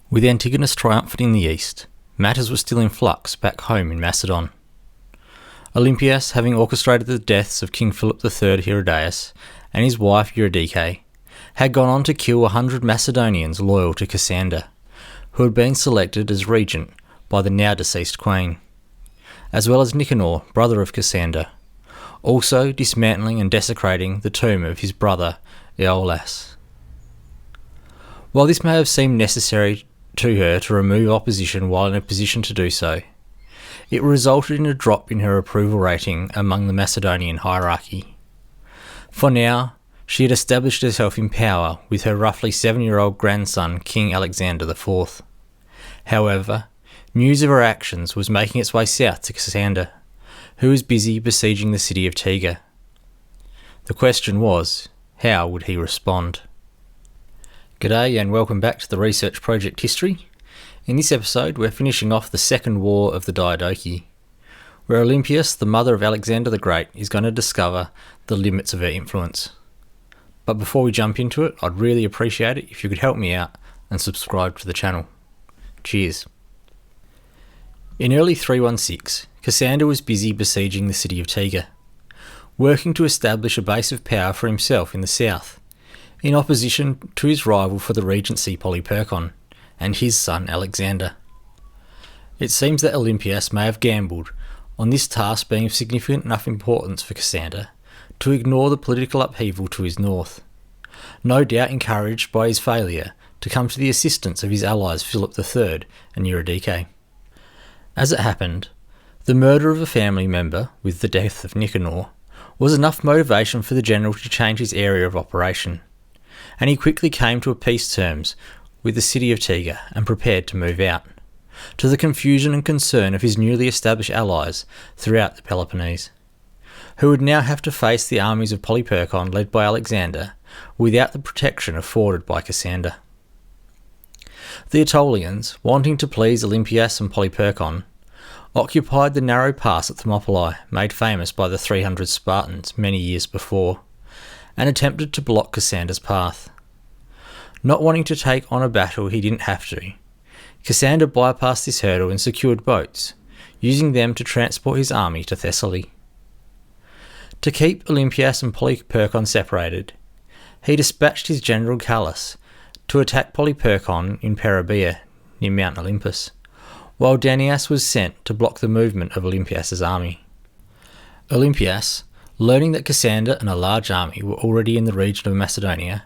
With Antigonus triumphant in the east, matters were still in flux back home in Macedon. Olympias, having orchestrated the deaths of King Phillip III Arrhidaeus and his wife Eurydice, had gone on to kill 100 Macedonians loyal to Cassander, who had been selected as regent by the now deceased queen, as well as Nicanor, brother of Cassander, also dismantling and desecrating the tomb of his brother Iollas. While this may have seemed necessary to her to remove opposition while in a position to do so, it resulted in a drop in her approval rating among the Macedonian hierarchy. For now, she had established herself in power with her roughly 7-year-old grandson King Alexander IV. However, news of her actions was making its way south to Cassander, who was busy besieging the city of Tega. The question was, how would he respond? G'day and welcome back to the Research Project History. In this episode we're finishing off the Second War of the Diadochi, where Olympias, the mother of Alexander the Great, is going to discover the limits of her influence. But before we jump into it, I'd really appreciate it if you could help me out and subscribe to the channel. Cheers. In early 316, Cassander was busy besieging the city of Tega, working to establish a base of power for himself in the south, in opposition to his rival for the regency Polyperchon and his son Alexander. It seems that Olympias may have gambled on this task being of significant enough importance for Cassander to ignore the political upheaval to his north, no doubt encouraged by his failure to come to the assistance of his allies Philip III and Eurydice. As it happened, the murder of a family member with the death of Nicanor was enough motivation for the general to change his area of operation, and he quickly came to peace terms with the city of Tega and prepared to move out, to the confusion and concern of his newly established allies throughout the Peloponnese, who would now have to face the armies of Polyperchon led by Alexander without the protection afforded by Cassander. The Aetolians, wanting to please Olympias and Polyperchon, occupied the narrow pass at Thermopylae made famous by the 300 Spartans many years before, and attempted to block Cassander's path. Not wanting to take on a battle he didn't have to, Cassander bypassed this hurdle and secured boats, using them to transport his army to Thessaly. To keep Olympias and Polyperchon separated, he dispatched his general Iollas to attack Polyperchon in Peribea, near Mount Olympus, while Danias was sent to block the movement of Olympias's army. Olympias, learning that Cassander and a large army were already in the region of Macedonia,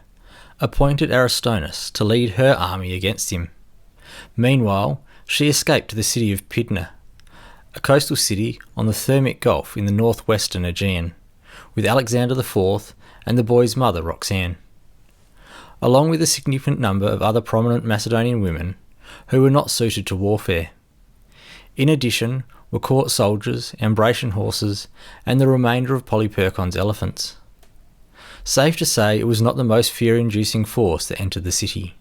appointed Aristonus to lead her army against him. Meanwhile, she escaped to the city of Pydna, a coastal city on the Thermic Gulf in the northwestern Aegean, with Alexander IV and the boy's mother Roxanne, along with a significant number of other prominent Macedonian women who were not suited to warfare. In addition were court soldiers, Ambracian horses, and the remainder of Polyperchon's elephants. Safe to say it was not the most fear-inducing force that entered the city.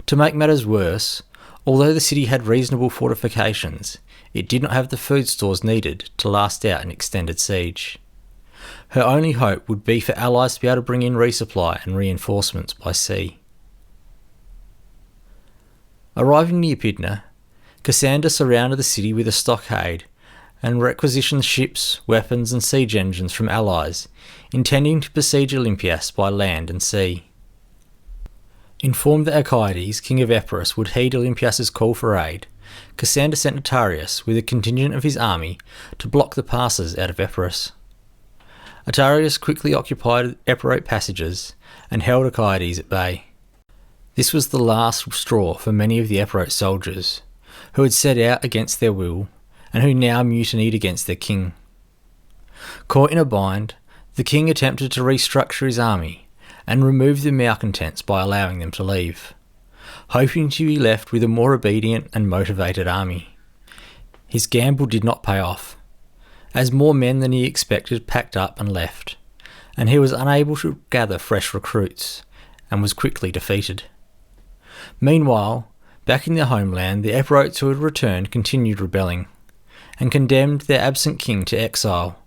To make matters worse, although the city had reasonable fortifications, it did not have the food stores needed to last out an extended siege. Her only hope would be for allies to be able to bring in resupply and reinforcements by sea. Arriving near Pydna, Cassander surrounded the city with a stockade and requisitioned ships, weapons and siege engines from allies, intending to besiege Olympias by land and sea. Informed that Alcides, king of Epirus, would heed Olympias's call for aid, Cassander sent Atarius with a contingent of his army to block the passes out of Epirus. Atarius quickly occupied Epirate passages and held Alcides at bay. This was the last straw for many of the Epirate soldiers, who had set out against their will and who now mutinied against their king. Caught in a bind, the king attempted to restructure his army and remove the malcontents by allowing them to leave, hoping to be left with a more obedient and motivated army. His gamble did not pay off, as more men than he expected packed up and left, and he was unable to gather fresh recruits and was quickly defeated. Meanwhile, back in their homeland, the Epirotes who had returned continued rebelling, and condemned their absent king to exile,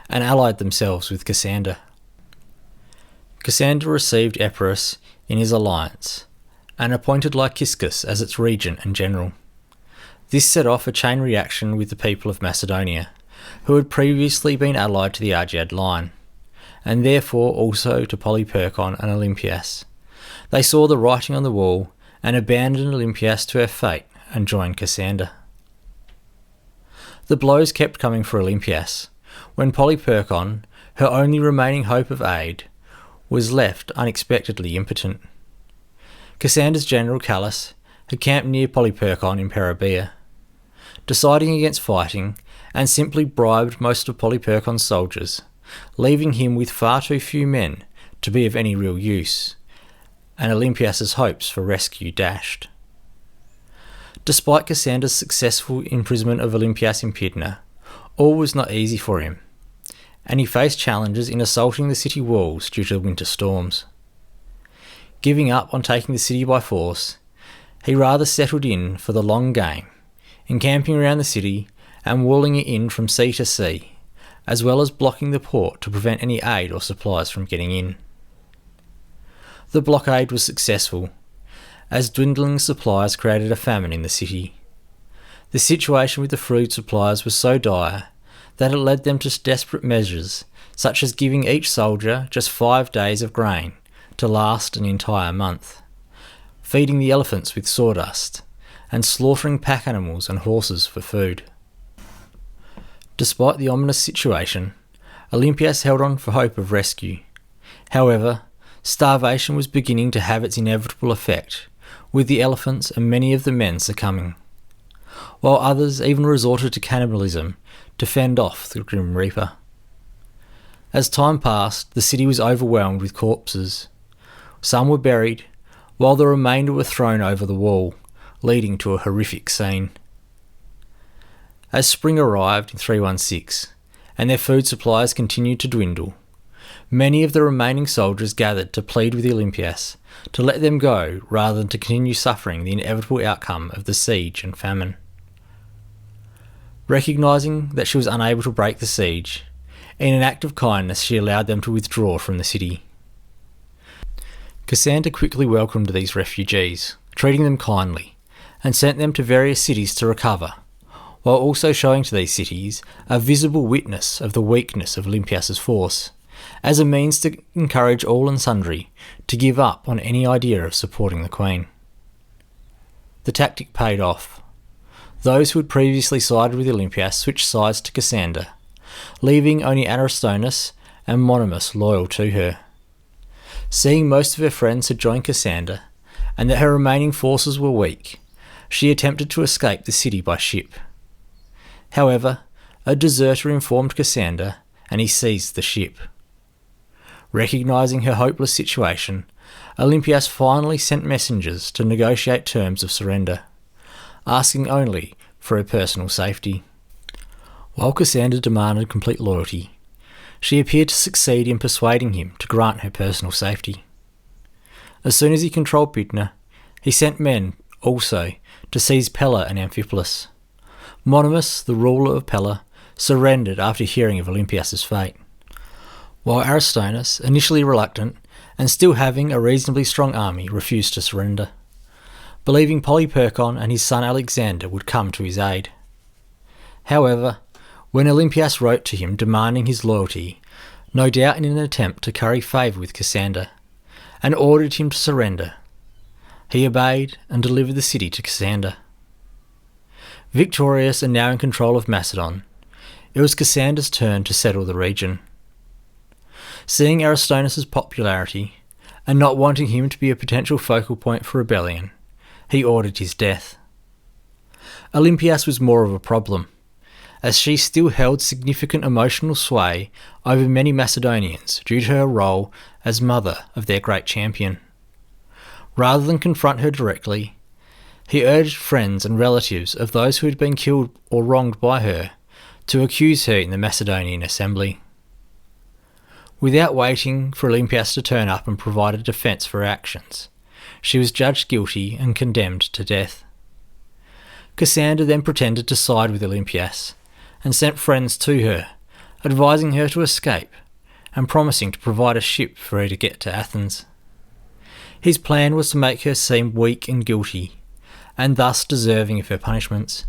and allied themselves with Cassander. Cassander received Epirus in his alliance, and appointed Lyciscus as its regent and general. This set off a chain reaction with the people of Macedonia, who had previously been allied to the Argead line, and therefore also to Polyperchon and Olympias. They saw the writing on the wall and abandoned Olympias to her fate and joined Cassander. The blows kept coming for Olympias, when Polyperchon, her only remaining hope of aid, was left unexpectedly impotent. Cassander's general Iollas had camped near Polyperchon in Peribea, deciding against fighting and simply bribed most of Polyperchon's soldiers, leaving him with far too few men to be of any real use, and Olympias's hopes for rescue dashed. Despite Cassander's successful imprisonment of Olympias in Pydna, all was not easy for him, and he faced challenges in assaulting the city walls due to winter storms. Giving up on taking the city by force, he rather settled in for the long game, encamping around the city and walling it in from sea to sea, as well as blocking the port to prevent any aid or supplies from getting in. The blockade was successful, as dwindling supplies created a famine in the city. The situation with the food supplies was so dire that it led them to desperate measures, such as giving each soldier just 5 days of grain to last an entire month, feeding the elephants with sawdust, and slaughtering pack animals and horses for food. Despite the ominous situation, Olympias held on for hope of rescue. However, starvation was beginning to have its inevitable effect, with the elephants and many of the men succumbing, while others even resorted to cannibalism to fend off the Grim Reaper. As time passed, the city was overwhelmed with corpses. Some were buried, while the remainder were thrown over the wall, leading to a horrific scene. As spring arrived in 316, and their food supplies continued to dwindle, many of the remaining soldiers gathered to plead with Olympias to let them go rather than to continue suffering the inevitable outcome of the siege and famine. Recognising that she was unable to break the siege, in an act of kindness she allowed them to withdraw from the city. Cassander quickly welcomed these refugees, treating them kindly, and sent them to various cities to recover, while also showing to these cities a visible witness of the weakness of Olympias's force, as a means to encourage all and sundry to give up on any idea of supporting the Queen. The tactic paid off. Those who had previously sided with Olympias switched sides to Cassander, leaving only Aristonus and Monimus loyal to her. Seeing most of her friends had joined Cassander, and that her remaining forces were weak, she attempted to escape the city by ship. However, a deserter informed Cassander, and he seized the ship. Recognising her hopeless situation, Olympias finally sent messengers to negotiate terms of surrender, asking only for her personal safety. While Cassander demanded complete loyalty, she appeared to succeed in persuading him to grant her personal safety. As soon as he controlled Pydna, he sent men also to seize Pella and Amphipolis. Monimus, the ruler of Pella, surrendered after hearing of Olympias's fate, while Aristonus, initially reluctant and still having a reasonably strong army, refused to surrender, believing Polyperchon and his son Alexander would come to his aid. However, when Olympias wrote to him demanding his loyalty, no doubt in an attempt to curry favour with Cassander, and ordered him to surrender, he obeyed and delivered the city to Cassander. Victorious and now in control of Macedon, it was Cassander's turn to settle the region. Seeing Aristonus' popularity, and not wanting him to be a potential focal point for rebellion, he ordered his death. Olympias was more of a problem, as she still held significant emotional sway over many Macedonians due to her role as mother of their great champion. Rather than confront her directly, he urged friends and relatives of those who had been killed or wronged by her to accuse her in the Macedonian assembly. Without waiting for Olympias to turn up and provide a defence for her actions, she was judged guilty and condemned to death. Cassander then pretended to side with Olympias and sent friends to her, advising her to escape and promising to provide a ship for her to get to Athens. His plan was to make her seem weak and guilty, and thus deserving of her punishments.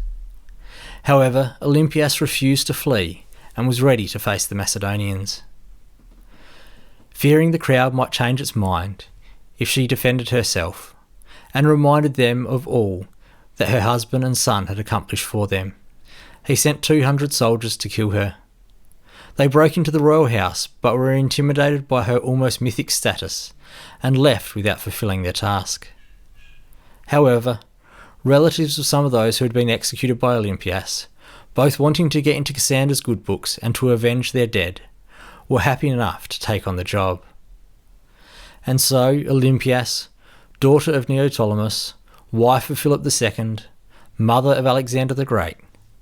However, Olympias refused to flee and was ready to face the Macedonians. Fearing the crowd might change its mind if she defended herself, and reminded them of all that her husband and son had accomplished for them, he sent 200 soldiers to kill her. They broke into the royal house, but were intimidated by her almost mythic status, and left without fulfilling their task. However, relatives of some of those who had been executed by Olympias, both wanting to get into Cassander's good books and to avenge their dead, were happy enough to take on the job. And so Olympias, daughter of Neoptolemus, wife of Philip II, mother of Alexander the Great,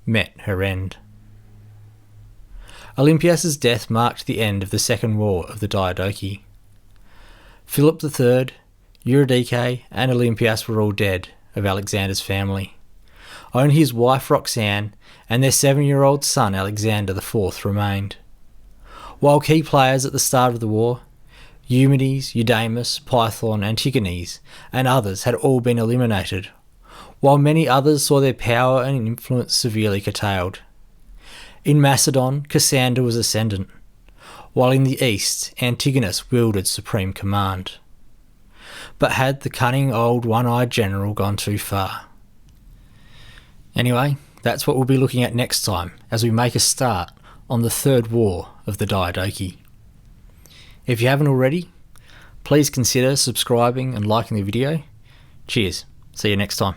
met her end. Olympias' death marked the end of the Second War of the Diadochi. Philip III, Eurydice and Olympias were all dead of Alexander's family. Only his wife Roxanne and their 7-year-old son Alexander IV remained. While key players at the start of the war, Eumedes, Eudamus, Python, Antigonus and others had all been eliminated, while many others saw their power and influence severely curtailed. In Macedon, Cassander was ascendant, while in the east, Antigonus wielded supreme command. But had the cunning old one-eyed general gone too far? Anyway, that's what we'll be looking at next time as we make a start on the Third War of the Diadochi. If you haven't already, please consider subscribing and liking the video. Cheers. See you next time.